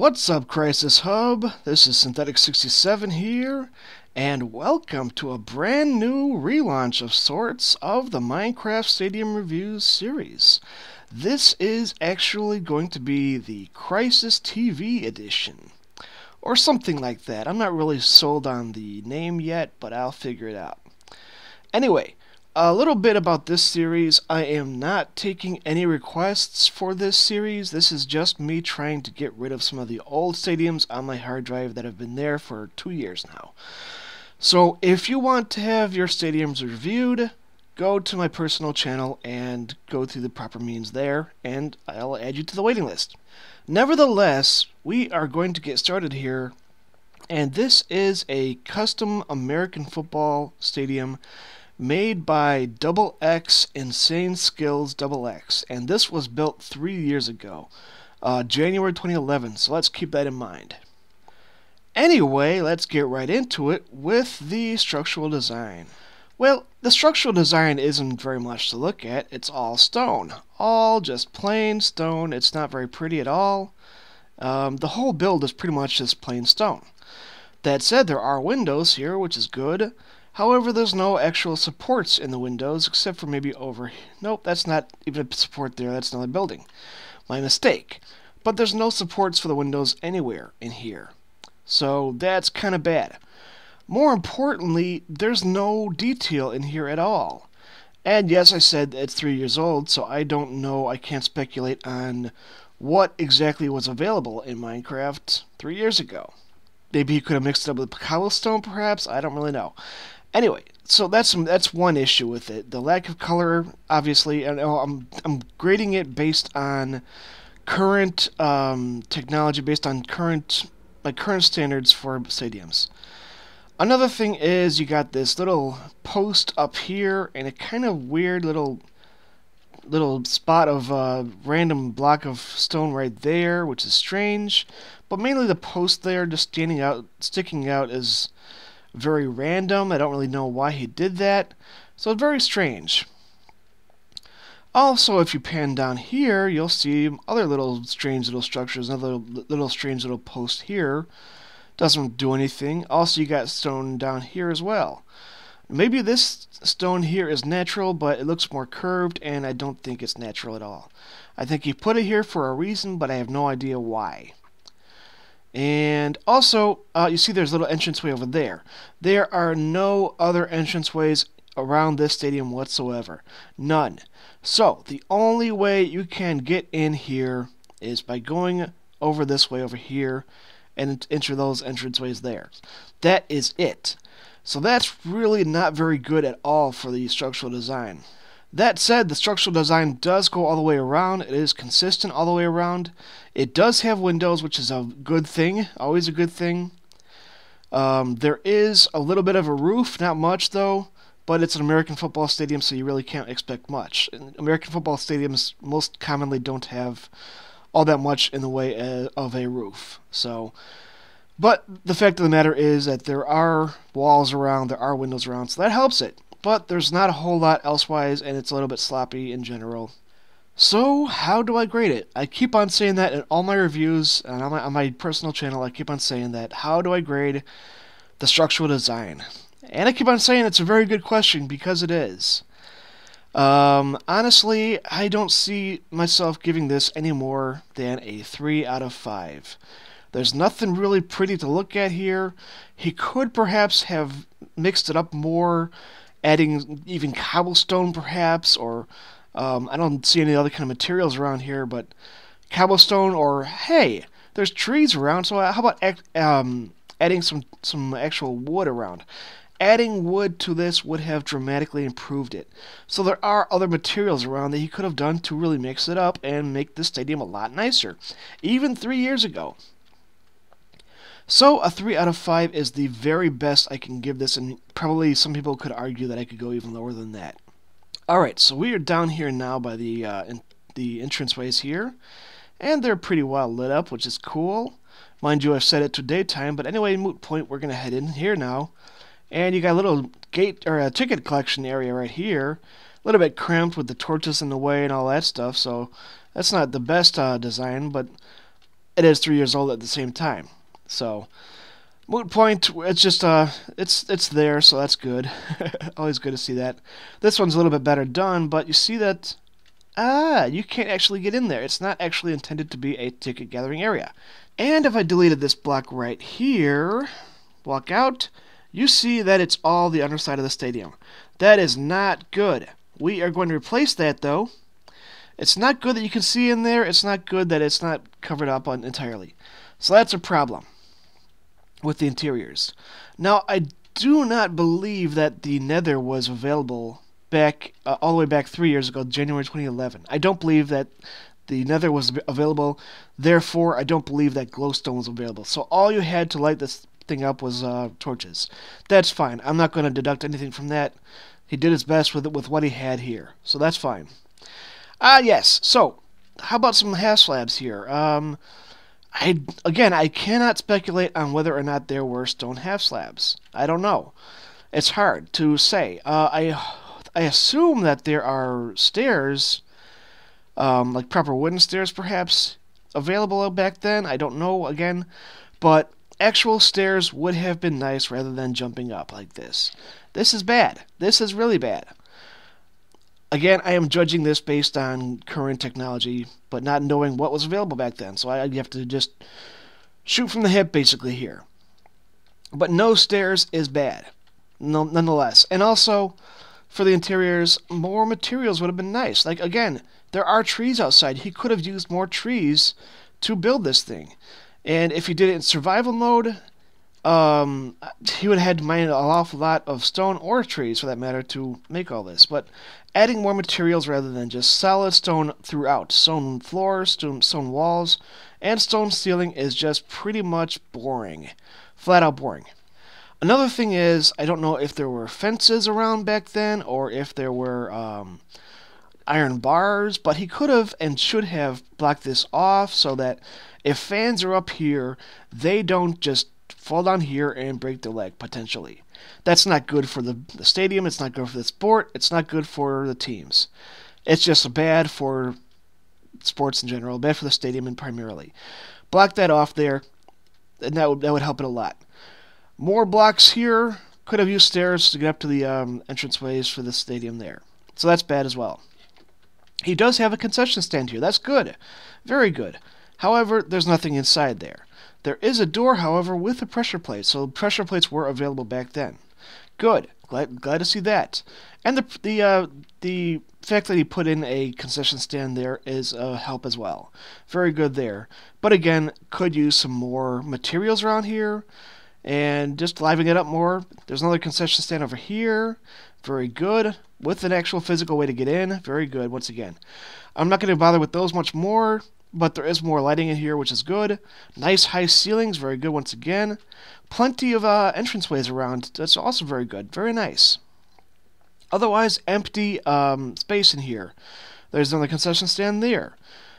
What's up, CrysisHub? This is Synthetic67 here, and welcome to a brand new relaunch of sorts of the Minecraft Stadium Reviews series. This is actually going to be the CrysisTV Edition, or something like that. I'm not really sold on the name yet, but I'll figure it out. Anyway, a little bit about this series. I am not taking any requests for this series. This is just me trying to get rid of some of the old stadiums on my hard drive that have been there for 2 years now. So if you want to have your stadiums reviewed, go to my personal channel and go through the proper means there, and I'll add you to the waiting list. Nevertheless, we are going to get started here, and this is a custom American football stadium made by xxINSAN3SKILZxx, and this was built 3 years ago, January 2011, so let's keep that in mind. Anyway, let's get right into it with the structural design. Well, the structural design isn't very much to look at. It's all stone. All just plain stone. It's not very pretty at all. The whole build is pretty much just plain stone. That said, there are windows here, which is good. However, there's no actual supports in the windows, except for maybe over here. Nope, that's not even a support there. That's another building. My mistake. But there's no supports for the windows anywhere in here. So that's kind of bad. More importantly, there's no detail in here at all. And yes, I said it's 3 years old, so I don't know. I can't speculate on what exactly was available in Minecraft 3 years ago. Maybe he could have mixed it up with cobblestone, perhaps. I don't really know. Anyway, so that's one issue with it. The lack of color, obviously, and I'm grading it based on current technology, based on current standards for stadiums. Another thing is you got this little post up here and a kind of weird little spot of random block of stone right there, which is strange. But mainly the post there just sticking out is very random. I don't really know why he did that. So it's very strange. Also, if you pan down here, you'll see other strange little structures. Another little strange little post here. Doesn't do anything. Also, you got stone down here as well. Maybe this stone here is natural, but it looks more curved, and I don't think it's natural at all. I think he put it here for a reason, but I have no idea why. And also, you see there's a little entranceway over there. There are no other entranceways around this stadium whatsoever. None. So, the only way you can get in here is by going over this way over here and enter those entranceways there. That is it. So that's really not very good at all for the structural design. That said, the structural design does go all the way around. It is consistent all the way around. It does have windows, which is a good thing, always a good thing. There is a little bit of a roof, not much though, but it's an American football stadium, so you really can't expect much. American football stadiums most commonly don't have all that much in the way of a roof. But the fact of the matter is that there are walls around, there are windows around, so that helps it. But there's not a whole lot elsewise, and it's a little bit sloppy in general. So, how do I grade it? I keep on saying that in all my reviews, and on my personal channel, I keep on saying that. How do I grade the structural design? And I keep on saying it's a very good question, because it is. Honestly, I don't see myself giving this any more than a 3 out of 5. There's nothing really pretty to look at here. He could perhaps have mixed it up more, adding even cobblestone perhaps, or I don't see any other kind of materials around here, but cobblestone, or hey, there's trees around, so how about adding some actual wood around? Adding wood to this would have dramatically improved it. So there are other materials around that he could have done to really mix it up and make the stadium a lot nicer, even 3 years ago. So a 3 out of 5 is the very best I can give this, and probably some people could argue that I could go even lower than that. Alright, so we are down here now by the entranceways here, and they're pretty well lit up, which is cool. Mind you, I've set it to daytime, but anyway, moot point, we're going to head in here now. And you got a little gate, or a ticket collection area right here. A little bit cramped with the torches in the way and all that stuff, so that's not the best design, but it is 3 years old at the same time. So, moot point. It's just it's there, so that's good. Always good to see that. This one's a little bit better done, but you see that you can't actually get in there. It's not actually intended to be a ticket gathering area. And if I deleted this block right here, walk out, you see that it's all the underside of the stadium. That is not good. We are going to replace that, though. It's not good that you can see in there. It's not good that it's not covered up on entirely. So that's a problem with the interiors. Now, I do not believe that the Nether was available back all the way back 3 years ago, January 2011. I don't believe that the Nether was available. Therefore, I don't believe that glowstone was available. So all you had to light this thing up was torches. That's fine. I'm not going to deduct anything from that. He did his best with what he had here, so that's fine. Yes. So, how about some half slabs here? I cannot speculate on whether or not there were stone half slabs. I don't know. It's hard to say. I assume that there are stairs, like proper wooden stairs, perhaps available back then. I don't know again, but actual stairs would have been nice rather than jumping up like this. This is bad. This is really bad. Again, I am judging this based on current technology, but not knowing what was available back then. So I have to just shoot from the hip, basically, here. But no stairs is bad, nonetheless. And also, for the interiors, more materials would have been nice. Like, again, there are trees outside. He could have used more trees to build this thing. And if he did it in survival mode, he would have had to mine an awful lot of stone or trees, for that matter, to make all this. But adding more materials rather than just solid stone throughout, stone floors, stone walls, and stone ceiling is just pretty much boring. Flat out boring. Another thing is, I don't know if there were fences around back then, or if there were iron bars, but he could have and should have blocked this off so that if fans are up here, they don't just fall down here and break their leg, potentially. That's not good for the stadium, it's not good for the sport, it's not good for the teams. It's just bad for sports in general, bad for the stadium and primarily. Block that off there, and that would help it a lot. More blocks here. Could have used stairs to get up to the entranceways for the stadium there. So that's bad as well. He does have a concession stand here. That's good. Very good. However, there's nothing inside there. There is a door, however, with a pressure plate. So pressure plates were available back then. Good. Glad to see that. And the fact that he put in a concession stand there is a help as well. Very good there. But again, could use some more materials around here and just liven it up more. There's another concession stand over here. Very good. With an actual physical way to get in. Very good, once again. I'm not going to bother with those much more, but there is more lighting in here, which is good. Nice high ceilings. Very good, once again. Plenty of entranceways around. That's also very good. Very nice. Otherwise, empty space in here. There's another concession stand there.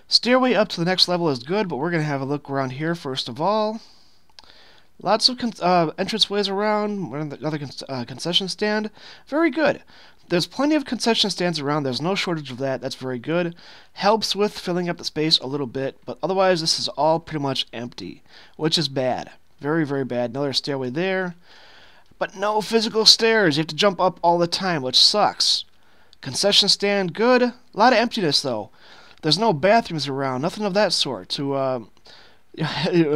Stairway up to the next level is good, but we're going to have a look around here first of all. Lots of entranceways around. Another concession stand. Very good. There's plenty of concession stands around. There's no shortage of that. That's very good. Helps with filling up the space a little bit, but otherwise this is all pretty much empty, which is bad. Very, very bad. Another stairway there. But no physical stairs. You have to jump up all the time, which sucks. Concession stand, good. A lot of emptiness, though. There's no bathrooms around. Nothing of that sort to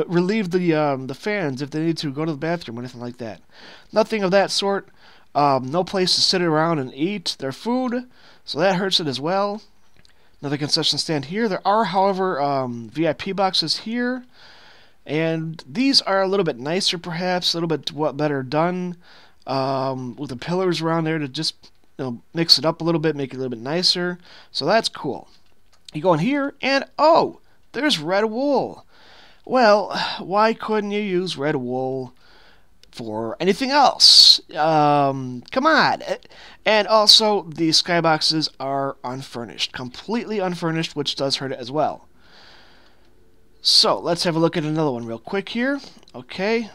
relieve the fans if they need to go to the bathroom or anything like that. Nothing of that sort. No place to sit around and eat their food, so that hurts it as well. Another concession stand here. There are, however, VIP boxes here, and these are a little bit nicer, perhaps, a little bit better done, with the pillars around there to just mix it up a little bit, make it a little bit nicer. So that's cool. You go in here, and oh, there's red wool. Well, why couldn't you use red wool for anything else? Come on. And also, the skyboxes are unfurnished. Completely unfurnished, which does hurt it as well. So, let's have a look at another one real quick here. Okay.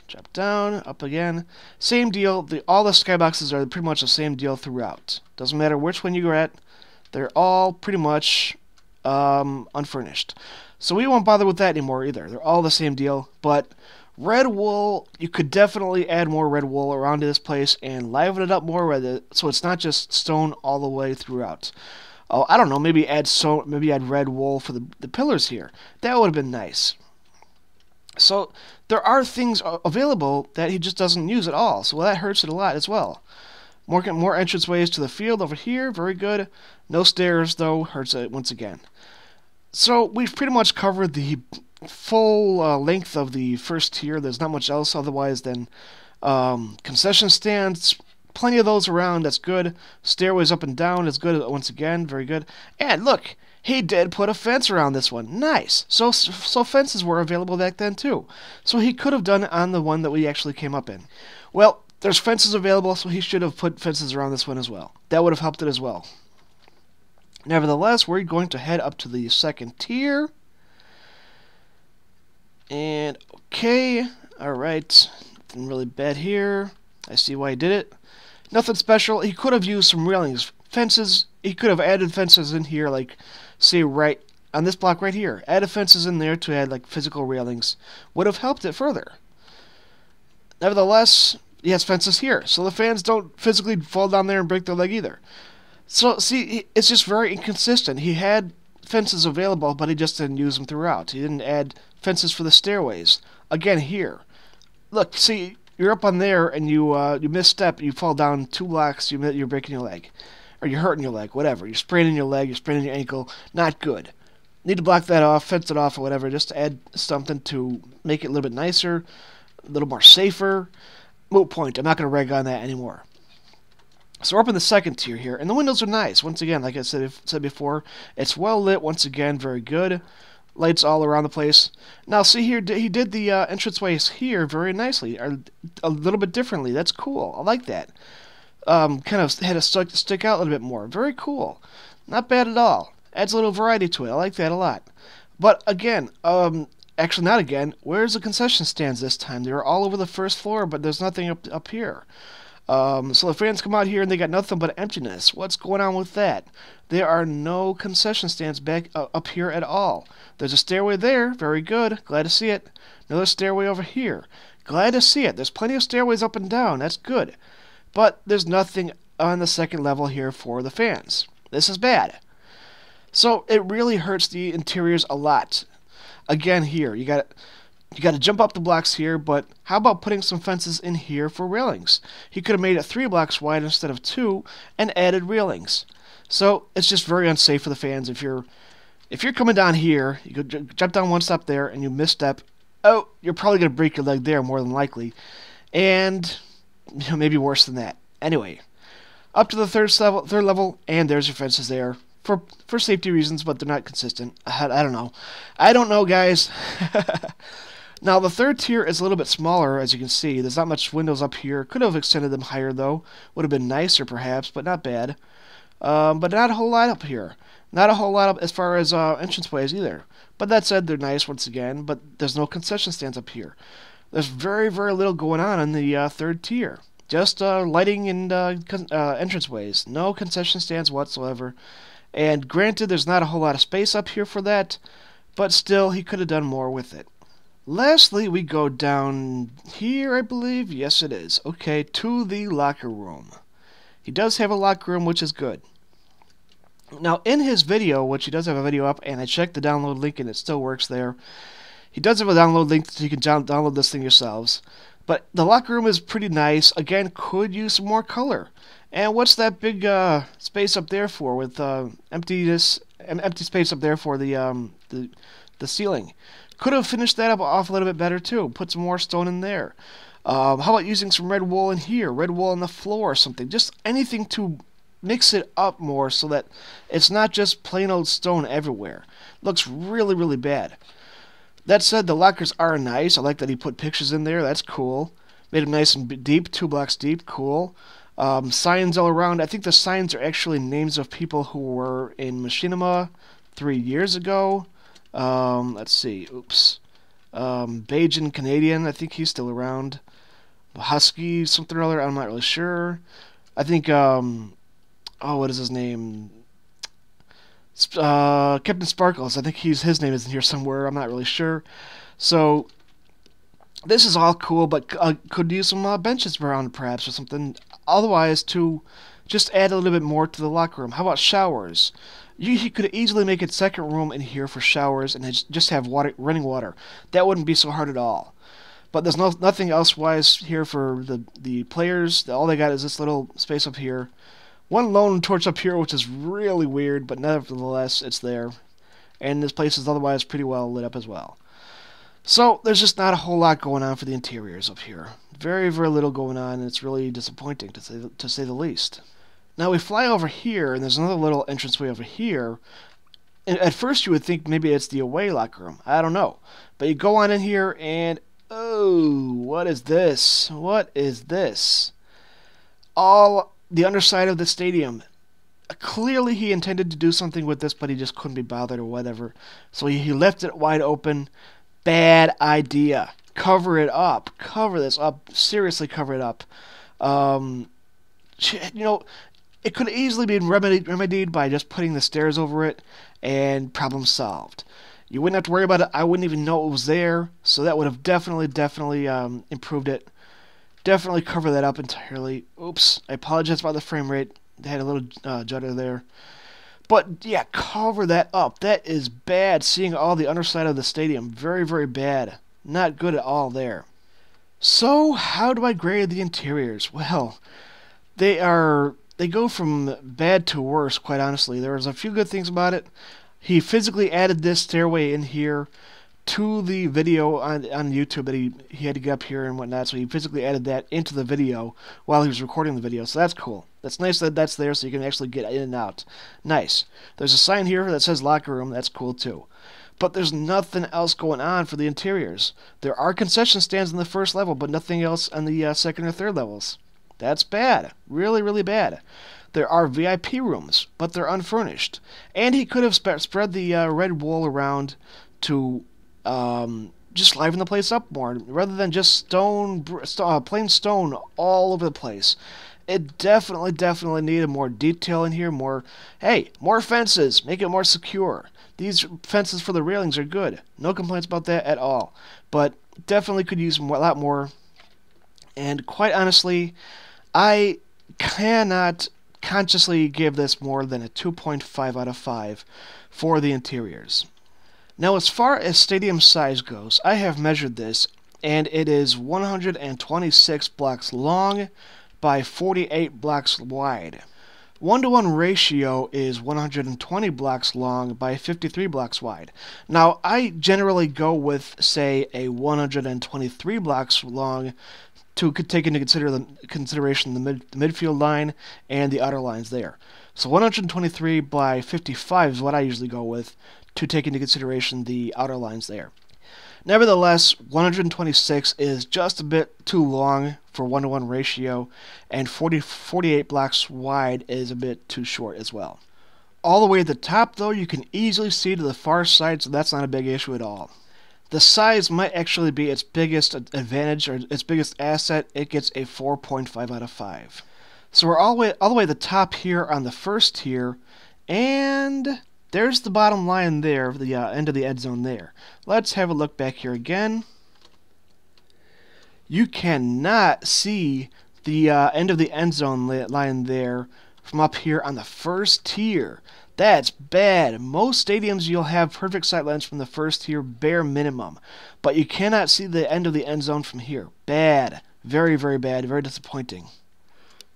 Drop down, up again. Same deal. All the skyboxes are pretty much the same deal throughout. Doesn't matter which one you're at. They're all pretty much unfurnished. So we won't bother with that anymore either. They're all the same deal, but red wool, you could definitely add more red wool around this place and liven it up more with it, so it's not just stone all the way throughout. Oh, I don't know, maybe add red wool for the pillars here. That would have been nice. So there are things available that he just doesn't use at all, so that hurts it a lot as well. More entranceways to the field over here, very good. No stairs though, hurts it once again. So we've pretty much covered the full length of the first tier. There's not much else otherwise than concession stands. Plenty of those around, that's good. Stairways up and down is good once again, very good. And look, he did put a fence around this one. Nice. So fences were available back then too. So he could have done it on the one that we actually came up in. Well, there's fences available, so he should have put fences around this one as well. That would have helped it as well. Nevertheless, we're going to head up to the second tier. And, okay, alright, nothing really bad here. I see why he did it. Nothing special. He could have used some railings. Fences, he could have added fences in here, like, say, right on this block right here. Added fences in there to add, like, physical railings. Would have helped it further. Nevertheless, he has fences here, so the fans don't physically fall down there and break their leg either. So, see, it's just very inconsistent. He had fences available, but he just didn't use them throughout. He didn't add fences for the stairways. Again, here. Look, see, you're up on there, and you misstep, you fall down 2 blocks, you're breaking your leg. Or you're hurting your leg, whatever. You're spraining your leg, you're spraining your ankle. Not good. Need to block that off, fence it off, or whatever, just to add something to make it a little bit nicer, a little more safer. Moot point. I'm not going to rag on that anymore. So we're up in the second tier here, and the windows are nice. Once again, like I said before, it's well lit. Once again, very good. Lights all around the place. Now, see here, he did the entranceways here very nicely, or a little bit differently. That's cool. I like that. Kind of had to stick out a little bit more. Very cool. Not bad at all. Adds a little variety to it. I like that a lot. But again, actually not again. Where's the concession stands this time? They were all over the first floor, but there's nothing up here. So the fans come out here and they got nothing but emptiness. What's going on with that? There are no concession stands back up here at all. There's a stairway there. Very good. Glad to see it. Another stairway over here. Glad to see it. There's plenty of stairways up and down. That's good. But there's nothing on the second level here for the fans. This is bad. So it really hurts the interiors a lot. Again, here, you got to jump up the blocks here, but how about putting some fences in here for railings? He could have made it 3 blocks wide instead of 2 and added railings. So it's just very unsafe for the fans. If you're coming down here, you could jump down one step there and you misstep. Oh, you're probably going to break your leg there more than likely. And maybe worse than that. Anyway, up to the third level, and there's your fences there. For safety reasons, but they're not consistent. I don't know. I don't know, guys. Now, the third tier is a little bit smaller, as you can see. There's not much windows up here. Could have extended them higher, though. Would have been nicer, perhaps, but not bad. But not a whole lot up here. Not a whole lot up as far as entranceways, either. But that said, they're nice, once again, but there's no concession stands up here. There's very, very little going on in the third tier. Just lighting and entranceways. No concession stands whatsoever. And granted, there's not a whole lot of space up here for that, but still, he could have done more with it. Lastly, we go down here, I believe. Yes, it is. Okay, to the locker room. He does have a locker room, which is good. Now, in his video, which he does have a video up, and I checked the download link, and it still works there. He does have a download link so you can download this thing yourselves. But the locker room is pretty nice. Again, could use some more color. And what's that big space up there for with empty space up there for the ceiling? Could have finished that up off a little bit better too. Put some more stone in there. How about using some red wool in here? Red wool on the floor or something. Just anything to mix it up more so that it's not just plain old stone everywhere. Looks really, really bad. That said, the lockers are nice. I like that he put pictures in there. That's cool. Made them nice and deep, 2 blocks deep. Cool. Signs all around. I think the signs are actually names of people who were in Machinima 3 years ago. Let's see. Oops. Bajan Canadian. I think he's still around. Husky something or other. I'm not really sure. I think, oh, what is his name? Captain Sparkles. I think his name is in here somewhere. I'm not really sure. So this is all cool, but could use some benches around perhaps or something. Otherwise, to just add a little bit more to the locker room. How about showers? You could easily make a second room in here for showers and just have running water. That wouldn't be so hard at all. But there's nothing elsewise here for the players. All they got is this little space up here. One lone torch up here, which is really weird, but nevertheless, it's there. And this place is otherwise pretty well lit up as well. So, there's just not a whole lot going on for the interiors up here. Very, very little going on, and it's really disappointing, to say the least. Now, we fly over here, and there's another little entranceway over here. And at first, you would think maybe it's the away locker room. I don't know. But you go on in here, and oh, what is this? What is this? All the underside of the stadium. Clearly he intended to do something with this, but he just couldn't be bothered or whatever. So he left it wide open. Bad idea. Cover it up. Cover this up. Seriously, cover it up. You know, it could easily be remedied by just putting the stairs over it, and problem solved. You wouldn't have to worry about it. I wouldn't even know it was there, so that would have definitely improved it. Definitely cover that up entirely. Oops, I apologize about the frame rate. They had a little judder there. But yeah, cover that up. That is bad, seeing all the underside of the stadium. Very, very bad. Not good at all there. So, how do I grade the interiors? Well, they go from bad to worse, quite honestly. There's a few good things about it. He physically added this stairway in here to the video on YouTube that he had to get up here and whatnot, so he physically added that into the video while he was recording the video, so that's cool. That's nice that that's there so you can actually get in and out. Nice. There's a sign here that says locker room. That's cool too. But there's nothing else going on for the interiors. There are concession stands on the first level, but nothing else on the second or third levels. That's bad. Really, really bad. There are VIP rooms, but they're unfurnished. And he could have spread the red wool around to just liven the place up more, rather than just plain stone all over the place. It definitely needed more detail in here, more fences, make it more secure. These fences for the railings are good. No complaints about that at all. But definitely could use a lot more. And quite honestly, I cannot consciously give this more than a 2.5 out of 5 for the interiors. Now, as far as stadium size goes, I have measured this, and it is 126 blocks long by 48 blocks wide. 1-to-1 ratio is 120 blocks long by 53 blocks wide. Now, I generally go with, say, a 123 blocks long to take into consideration the midfield line and the outer lines there. So 123 by 55 is what I usually go with to take into consideration the outer lines there. Nevertheless, 126 is just a bit too long for 1-to-1 ratio, and 48 blocks wide is a bit too short as well. All the way at the top, though, you can easily see to the far side, so that's not a big issue at all. The size might actually be its biggest advantage, or its biggest asset. It gets a 4.5 out of 5. So we're all the way at the top here on the first tier, and there's the bottom line there, the end of the end zone there. Let's have a look back here again. You cannot see the end of the end zone line there from up here on the first tier. That's bad. Most stadiums you'll have perfect sight lines from the first tier, bare minimum. But you cannot see the end of the end zone from here. Bad. Very, very bad. Very disappointing.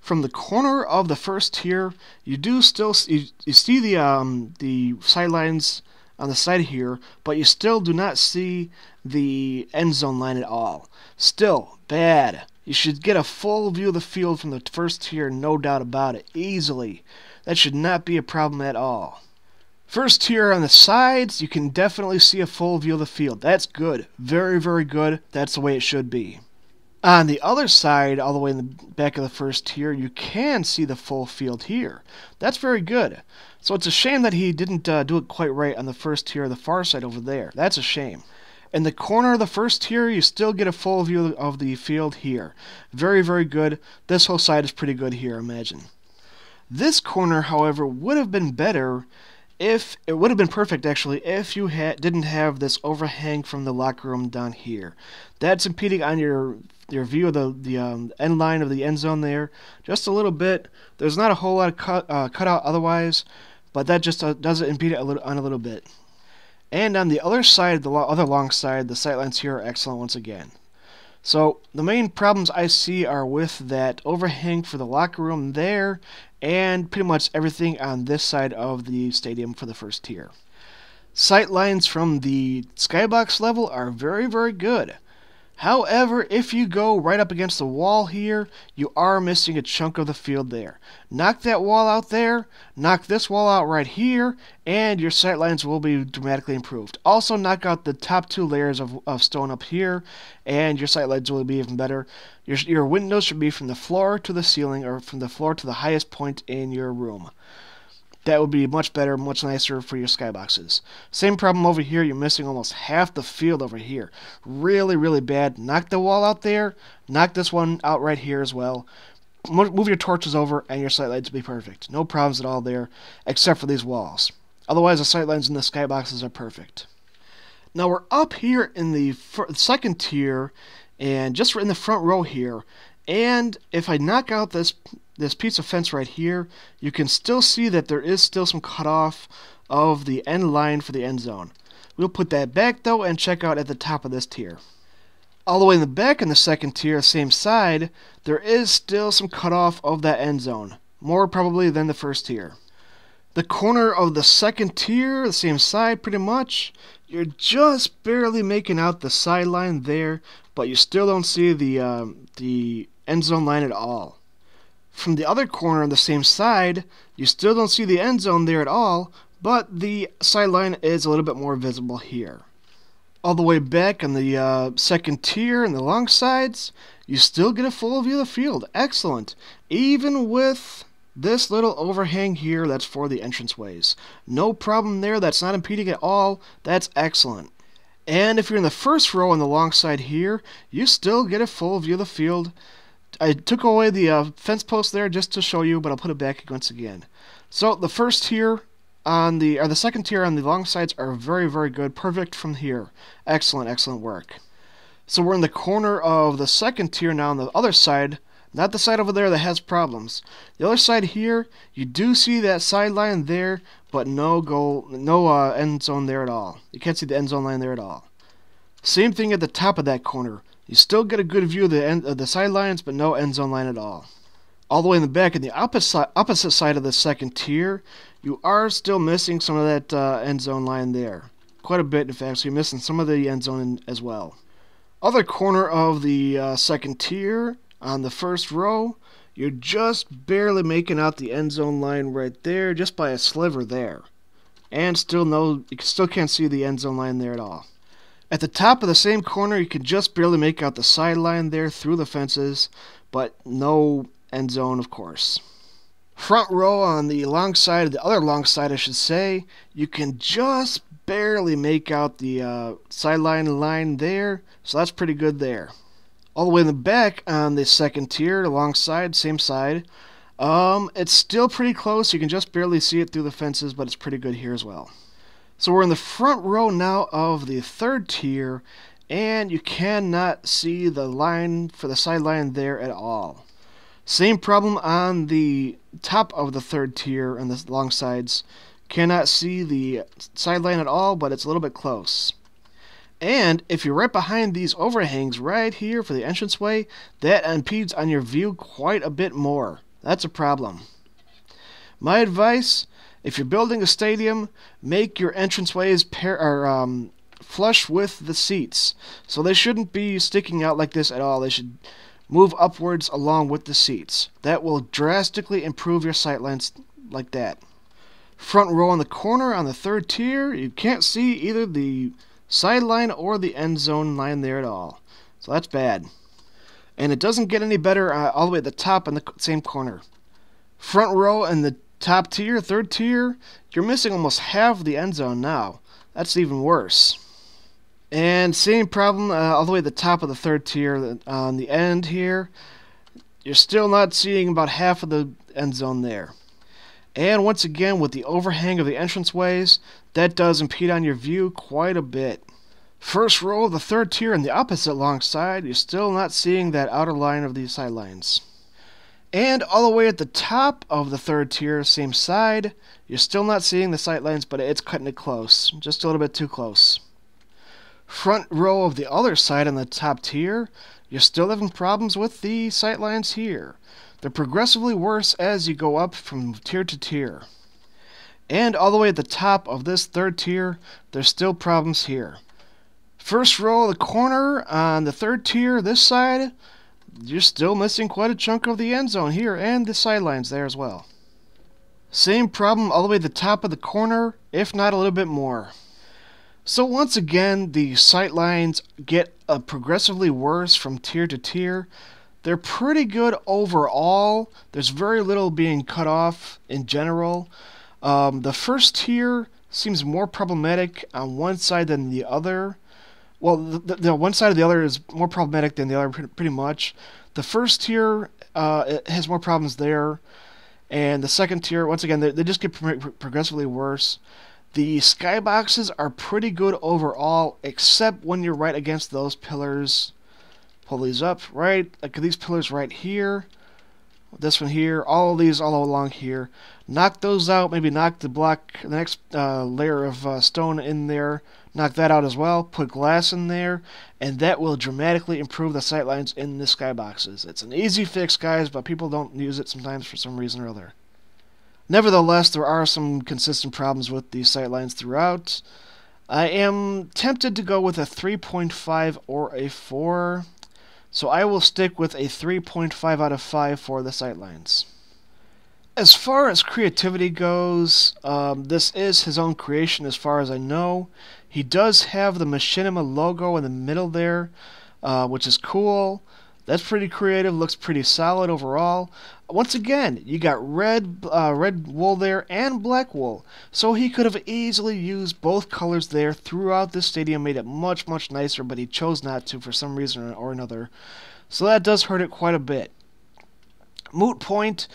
From the corner of the first tier, you do still you see the sidelines on the side here, but you still do not see the end zone line at all. Still bad. You should get a full view of the field from the first tier, no doubt about it, easily. That should not be a problem at all. First tier on the sides, you can definitely see a full view of the field. That's good. Very, very good. That's the way it should be. On the other side, all the way in the back of the first tier, you can see the full field here. That's very good. So it's a shame that he didn't do it quite right on the first tier, the far side over there. That's a shame. In the corner of the first tier, you still get a full view of the field here. Very, very good. This whole side is pretty good here, I imagine. This corner, however, would have been better If it would have been perfect actually if you didn't have this overhang from the locker room down here. That's impeding on your view of the end line of the end zone there just a little bit. There's not a whole lot of cutout otherwise, but that just does impede it a little bit. And on the other side, the other long side, the sightlines here are excellent once again. So the main problems I see are with that overhang for the locker room there and pretty much everything on this side of the stadium for the first tier. Sight lines from the skybox level are very, very good. However, if you go right up against the wall here, you are missing a chunk of the field there. Knock that wall out there, knock this wall out right here, and your sight lines will be dramatically improved. Also, knock out the top 2 layers of stone up here, and your sight lines will be even better. Your windows should be from the floor to the ceiling, or from the floor to the highest point in your room. That would be much better, much nicer for your skyboxes. Same problem over here. You're missing almost half the field over here. Really, really bad. Knock the wall out there. Knock this one out right here as well. Move your torches over, and your sightlines will be perfect. No problems at all there, except for these walls. Otherwise, the sightlines in the skyboxes are perfect. Now, we're up here in the second tier, and just in the front row here. And if I knock out this piece of fence right here, you can still see that there is still some cutoff of the end line for the end zone. We'll put that back though and check out at the top of this tier. All the way in the back in the second tier, same side, there is still some cutoff of that end zone, more probably than the first tier. The corner of the second tier, the same side pretty much, you're just barely making out the sideline there, but you still don't see the end zone line at all. From the other corner on the same side, you still don't see the end zone there at all, but the sideline is a little bit more visible here. All the way back on the second tier and the long sides, you still get a full view of the field. Excellent. Even with this little overhang here that's for the entranceways. No problem there. That's not impeding at all. That's excellent. And if you're in the first row on the long side here, you still get a full view of the field. I took away the fence post there just to show you, but I'll put it back once again. So the first tier on the second tier on the long sides are very, very good. Perfect from here. Excellent, excellent work. So we're in the corner of the second tier now on the other side, not the side over there that has problems. The other side here, you do see that sideline there, but no end zone there at all. You can't see the end zone line there at all. Same thing at the top of that corner. You still get a good view of the sidelines, but no end zone line at all. All the way in the back, in the opposite side of the second tier, you are still missing some of that end zone line there. Quite a bit, in fact, so you're missing some of the end zone as well. Other corner of the second tier, on the first row, you're just barely making out the end zone line right there, just by a sliver there. And you still can't see the end zone line there at all. At the top of the same corner, you can just barely make out the sideline there through the fences, but no end zone, of course. Front row on the long side, the other long side I should say, you can just barely make out the sideline line there, so that's pretty good there. All the way in the back on the second tier, alongside, same side, it's still pretty close. You can just barely see it through the fences, but it's pretty good here as well. So we're in the front row now of the third tier, and you cannot see the line for the sideline there at all. Same problem on the top of the third tier and the long sides. Cannot see the sideline at all, but it's a little bit close. And if you're right behind these overhangs right here for the entranceway, that impedes on your view quite a bit more. That's a problem. My advice, if you're building a stadium, make your entranceways flush with the seats. So they shouldn't be sticking out like this at all. They should move upwards along with the seats. That will drastically improve your sightlines like that. Front row on the corner on the third tier, you can't see either the sideline or the end zone line there at all. So that's bad. And it doesn't get any better all the way at the top in the same corner. Front row in the top tier, third tier, you're missing almost half the end zone now. That's even worse. And same problem all the way at the top of the third tier on the end here. You're still not seeing about half of the end zone there. And once again, with the overhang of the entranceways, that does impede on your view quite a bit. First row of the third tier on the opposite long side, you're still not seeing that outer line of the sidelines. And all the way at the top of the third tier, same side, you're still not seeing the sightlines, but it's cutting it close. Just a little bit too close. Front row of the other side on the top tier, you're still having problems with the sightlines here. They're progressively worse as you go up from tier to tier. And all the way at the top of this third tier, there's still problems here. First row of the corner on the third tier, this side, you're still missing quite a chunk of the end zone here and the sidelines there as well. Same problem all the way at the top of the corner, if not a little bit more. So once again, the sightlines get progressively worse from tier to tier. They're pretty good overall. There's very little being cut off in general. The first tier seems more problematic on one side than the other. Well, the one side of the other is more problematic than the other, pretty much. The first tier it has more problems there. And the second tier, once again, they just get progressively worse. The skyboxes are pretty good overall, except when you're right against those pillars. Pull these up, right? Like these pillars right here. This one here. All of these all along here. Knock those out. Maybe knock the next layer of stone in there. Knock that out as well. Put glass in there. And that will dramatically improve the sightlines in the skyboxes. It's an easy fix, guys, but people don't use it sometimes for some reason or other. Nevertheless, there are some consistent problems with the sightlines throughout. I am tempted to go with a 3.5 or a 4. So I will stick with a 3.5 out of 5 for the sightlines. As far as creativity goes, this is his own creation as far as I know. He does have the Machinima logo in the middle there, which is cool. That's pretty creative, looks pretty solid overall. Once again, you got red wool there and black wool. So he could have easily used both colors there throughout the stadium, made it much, much nicer, but he chose not to for some reason or another. So that does hurt it quite a bit. Moot point,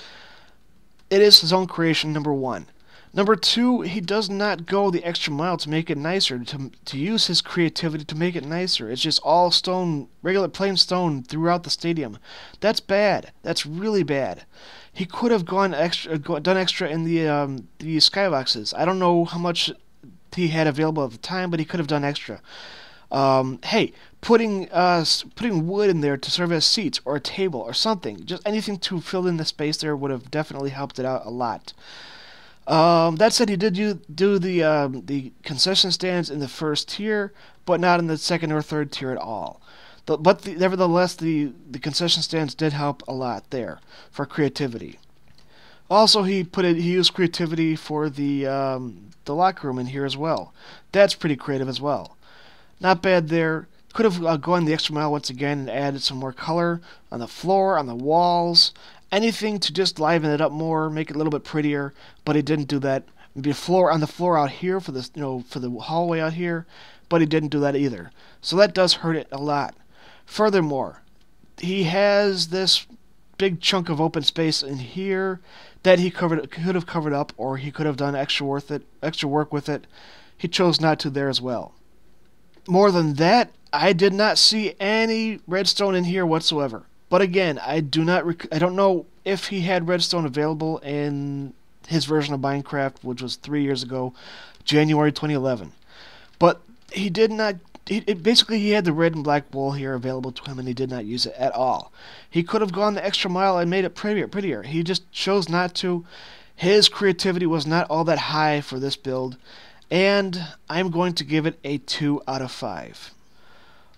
it is his own creation, number 1. Number 2, he does not go the extra mile to make it nicer, to use his creativity to make it nicer. It's just all stone, regular plain stone throughout the stadium. That's bad. That's really bad. He could have done extra in the skyboxes. I don't know how much he had available at the time, but he could have done extra. Hey, putting wood in there to serve as seats or a table or something, just anything to fill in the space there would have definitely helped it out a lot. That said, he did do the concession stands in the first tier, but not in the second or third tier at all. Nevertheless, the concession stands did help a lot there for creativity. Also, he used creativity for the locker room in here as well. That's pretty creative as well. Not bad there. Could have gone the extra mile once again and added some more color on the floor, on the walls. Anything to just liven it up more, make it a little bit prettier, but he didn't do that. Maybe on the floor out here for the hallway out here, but he didn't do that either. So that does hurt it a lot. Furthermore, he has this big chunk of open space in here that he could have covered up, or he could have done extra work with it. He chose not to there as well. More than that, I did not see any redstone in here whatsoever. But again, I don't know if he had redstone available in his version of Minecraft, which was 3 years ago, January 2011. But he did not. Basically, he had the red and black wool here available to him, and he did not use it at all. He could have gone the extra mile and made it prettier. He just chose not to. His creativity was not all that high for this build, and I'm going to give it a 2 out of 5.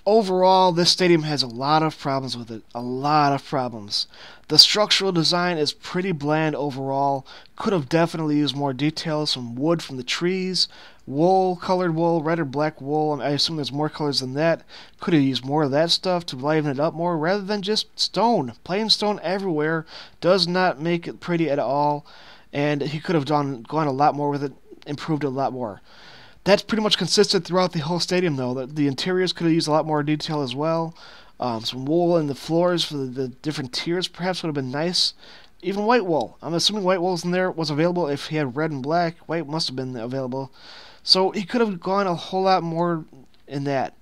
Overall, this stadium has a lot of problems with it. A lot of problems. The structural design is pretty bland overall. Could have definitely used more details, some wood from the trees, wool, colored wool, red or black wool. I assume there's more colors than that. Could have used more of that stuff to liven it up more rather than just stone. Plain stone everywhere does not make it pretty at all. And he could have gone a lot more with it, improved it a lot more. That's pretty much consistent throughout the whole stadium, though. The interiors could have used a lot more detail as well. Some wool in the floors for the different tiers perhaps would have been nice. even white wool. I'm assuming white wool was available. If he had red and black, white must have been available. So he could have gone a whole lot more in that.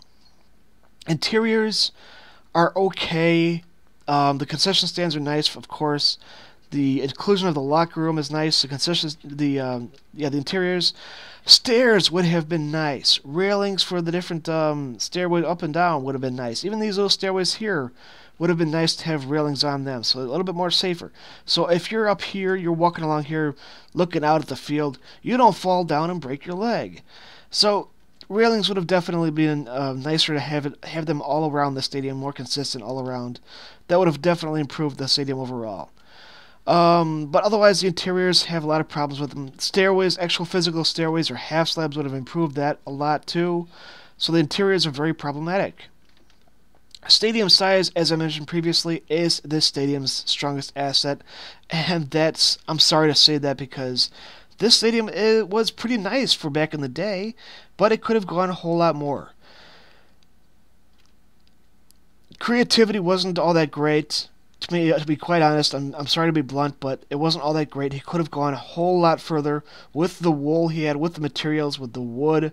Interiors are okay. The concession stands are nice, of course. The inclusion of the locker room is nice. The interiors. Stairs would have been nice. Railings for the different stairway up and down would have been nice. Even these little stairways here would have been nice to have railings on them, so a little bit more safer. So if you're up here, you're walking along here, looking out at the field, you don't fall down and break your leg. So railings would have definitely been nicer to have them all around the stadium, more consistent all around. That would have definitely improved the stadium overall. But otherwise, the interiors have a lot of problems with them. Stairways, actual physical stairways or half slabs would have improved that a lot too. So the interiors are very problematic. Stadium size, as I mentioned previously, is this stadium's strongest asset, and I'm sorry to say that because this stadium was pretty nice for back in the day, but it could have gone a whole lot more. Creativity wasn't all that great. To me, to be quite honest, I'm sorry to be blunt, but it wasn't all that great. He could have gone a whole lot further with the wool he had, with the materials, with the wood.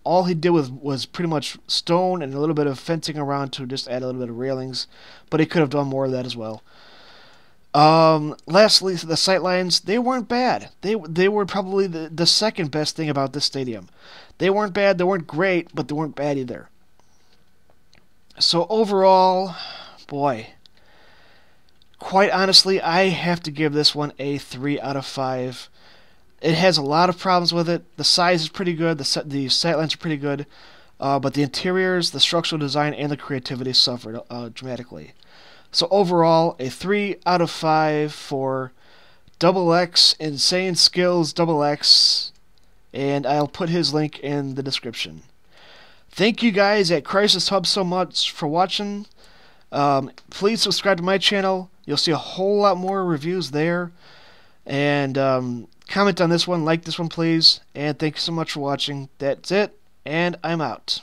All he did was pretty much stone and a little bit of fencing around to just add a little bit of railings, but he could have done more of that as well. Lastly, the sightlines, they weren't bad. They were probably the second best thing about this stadium. They weren't bad, they weren't great, but they weren't bad either. So overall, boy, quite honestly, I have to give this one a 3 out of 5. It has a lot of problems with it. The size is pretty good. The sightlines are pretty good. But the interiors, the structural design, and the creativity suffered dramatically. So overall, a 3 out of 5 for xxINSAN3SKILZxx. And I'll put his link in the description. Thank you guys at CrysisHub so much for watching. Please subscribe to my channel. You'll see a whole lot more reviews there. And comment on this one, like this one please, and thank you so much for watching. That's it, and I'm out.